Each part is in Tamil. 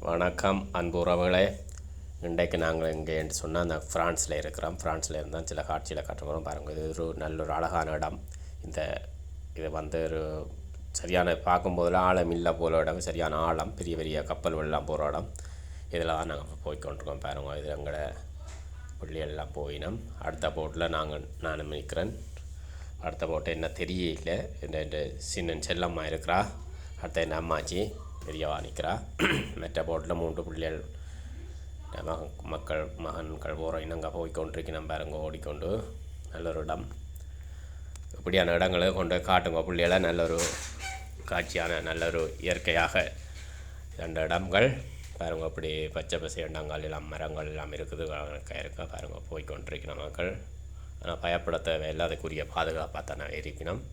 வணக்கம் அன்பு உறவுகளே. இன்றைக்கு நாங்கள் இங்கே என்று சொன்னால் அந்த ஃப்ரான்ஸில் இருக்கிறோம். ஃப்ரான்ஸில் இருந்தால் சில காட்சியில் காட்டுறோம் பாருங்கள். இது ஒரு நல்ல ஒரு அழகான இடம். இது வந்து ஒரு சரியான பார்க்கும்போதெல்லாம் ஆழம் இல்லை போல இடம், சரியான ஆழம், பெரிய பெரிய கப்பல் வெள்ளம் போகிற இடம். இதில் தான் நாங்கள் போய்கொண்டிருக்கோம் பாருங்கள். இது எங்களோட பிள்ளைகள்லாம் போயினோம். அடுத்த போட்டில் நானும் நிற்கிறேன். அடுத்த போட்டு என்ன தெரியல, இந்த சின்ன செல்லம்மா இருக்கிறா, அடுத்த என்ன அம்மாச்சி பெரியவா நிற்கிறா. மற்ற போட்டில் 3 பிள்ளைகள் மகன்கள் போகிறோம். இன்னங்க போய்கொண்டிருக்கணும் பாருங்க, ஓடிக்கொண்டு. நல்ல ஒரு இடம். இப்படியான இடங்களை கொண்டு காட்டுங்க பிள்ளைகளை. நல்ல ஒரு காட்சியான நல்ல ஒரு இயற்கையாக 2 இடங்கள் பாருங்க. அப்படி பச்சை பசை இடங்கள் எல்லாம் மரங்கள் எல்லாம் இருக்குது, இருக்கா பாருங்க. போய்கொண்டிருக்கணும் மக்கள். ஆனால் பயப்பட தேவையில்லை, அதுக்குரிய பாதுகாப்பாக தானே இருக்கணும்.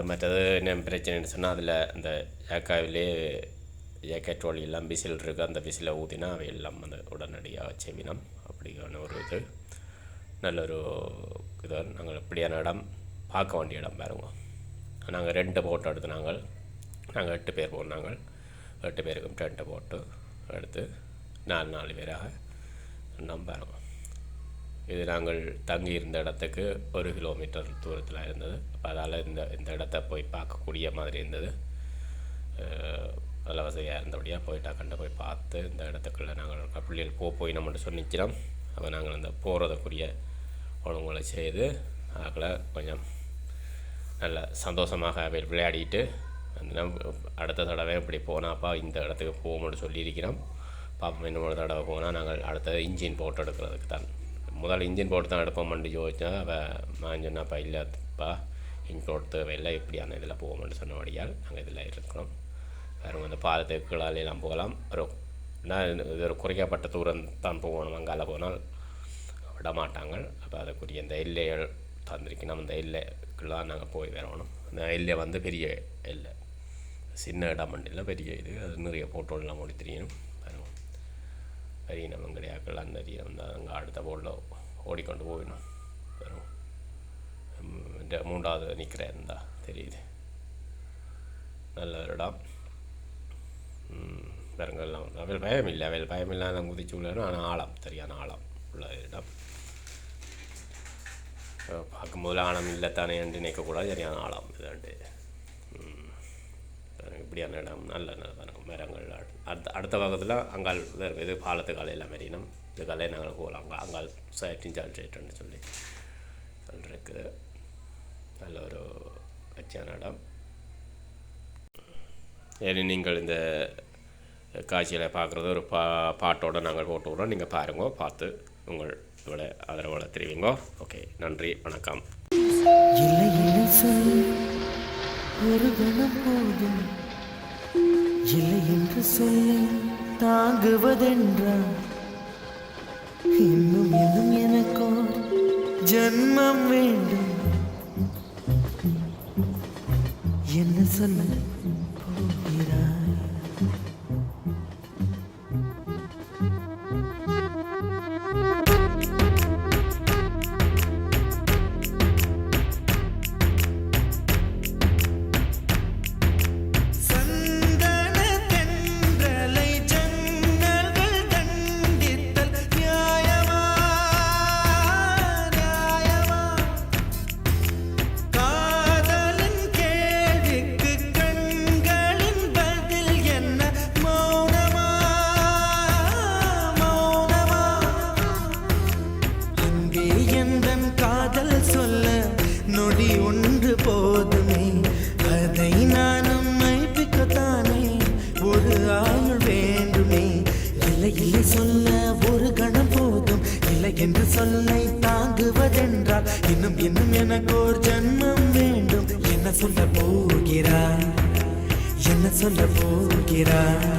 மற்றது என்ன பிரச்சனைன்னு சொன்னால், அதில் இந்த ஏக்காவிலே ஜாக்கெட் வழியெல்லாம் விசில் இருக்குது. அந்த விசிலை ஊதினா அவை எல்லாம் வந்து உடனடியாக செவினம். அப்படியான ஒரு இது நல்ல ஒரு இது. நாங்கள் இப்படியான இடம் பார்க்க வேண்டிய இடம் பாருங்க. நாங்கள் 2 போட்டு எடுத்து நாங்கள் 8 பேர் போனாங்க. 8 பேருக்கும் 2 போட்டு எடுத்து 4 பேராக நம்ம பாருங்க. இது நாங்கள் தங்கியிருந்த இடத்துக்கு 1 கிலோமீட்டர் தூரத்தில் இருந்தது. அப்போ அதால் இந்த இடத்த போய் பார்க்கக்கூடிய மாதிரி இருந்தது. அதில் வசதியாக இருந்தபடியாக போய் பார்த்து இந்த இடத்துக்குள்ளே நாங்கள் பிள்ளைகள் போய் நம்மகிட்ட சொன்னிக்கிறோம். அப்போ நாங்கள் அந்த போகிறதுக்குரிய ஒழுங்குகளை செய்து அதில் கொஞ்சம் நல்ல சந்தோஷமாக விளையாடிட்டு அந்த அடுத்த தடவை இப்படி போனாப்பா இந்த இடத்துக்கு போகணும்னு சொல்லியிருக்கிறோம். பாப்பா இன்னொரு தடவை போனால் நாங்கள் அடுத்தது இன்ஜின் போட்டு எடுக்கிறதுக்கு தான். முதல்ல இன்ஜின் போட்டு தான் எடுப்போம்னு யோசிச்சா நான் சொன்னாப்பா இல்லைப்பா, இன்ஜின் போட்டு தேவையில்லை, இப்படியான இதில் போவோம்னு சொன்னபடியால் நாங்கள் இதில் இருக்கிறோம். வேறு அந்த பாலத்துக்கு கீழாலாம் போகலாம். இது ஒரு குறைக்கப்பட்ட தூரம் தான் போகணும். அங்கால போனால் விட மாட்டாங்க. அப்போ அதுக்குரிய இந்த எல்லைகள் தந்திருக்கணும். அந்த எல்லைக்குள்ளான் நாங்கள் போய் வரணும். அந்த எல்லை வந்து பெரிய எல்லை, சின்ன இடம் இல்லை, பெரிய இது. அது நிறைய ஃபோட்டோலாம் ஓடி தெரியணும். பெரிய நம்ம கிடையாக்கெல்லாம் நிறைய வந்தால் அங்கே அடுத்த போர்டில் ஓடிக்கொண்டு போயிடணும். வரும் 3வது நிற்கிறேன் இருந்தா தெரியுது. நல்ல ஒரு இடம். பெருங்கெல்லாம் அவையில் பயமில்லை நாங்கள் குதிச்சு உள்ளோம். ஆனால் ஆழம், சரியான ஆழம் உள்ள இடம். பார்க்கும்போது ஆழம் இல்லைத்தானே என்று நினைக்கக்கூடாது, சரியான ஆழம் இதாண்டு. இப்படியான இடம் நல்ல மரங்கள். அடுத்த பக்கத்தில் அங்கால் இது பாலத்து காலையெல்லாம் மெரினம். இது காலையை நாங்கள் போகலாம். அங்கால் சைட்டுன்னு சொல்லி சொல்லிருக்கு. நல்ல ஒரு கட்சியான இடம். ஏன்னா நீங்கள் இந்த காட்சியில் பார்க்குறது ஒரு பாட்டோடு நாங்கள் போட்டு விடுறோம். நீங்கள் பாருங்க, பார்த்து உங்கள் இவ்வளோ ஆதரவுகளை தெரிவிங்க. ஓகே, நன்றி, வணக்கம். ஒரு கணம் போதும் இல்லை என்று சொல்லி தாங்குவதென்றால் இன்னும் இன்னும் எனக்கோ ஜன்மம் வேண்டும். என்ன சொல்ல போகிறாய்? நொடி ஒன்று போதுமே, அதை நானும் மைப்பிக்கத்தானே ஒரு ஆயுள் வேண்டுமே. இல்லை இல்லை சொல்ல ஒரு கணம் போதும், இல்லை என்று சொல்லை தாங்குவதென்றால் இன்னும் இன்னும் எனக்கு ஒரு ஜன்மம் வேண்டும். என்ன சொல்ல போகிறாய்? என்ன சொல்ல போகிறாய்?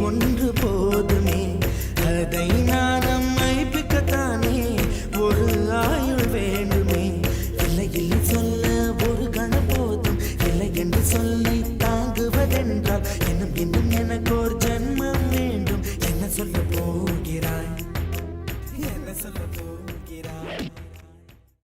ஒன்று போதுமே, அதை நான் என்றால் இன்னும் இன்னும் எனக்கு ஒரு ஜென்மம் வேண்டும். என்ன சொல்ல போகிறாய், என்ன சொல்ல போகிறாய்?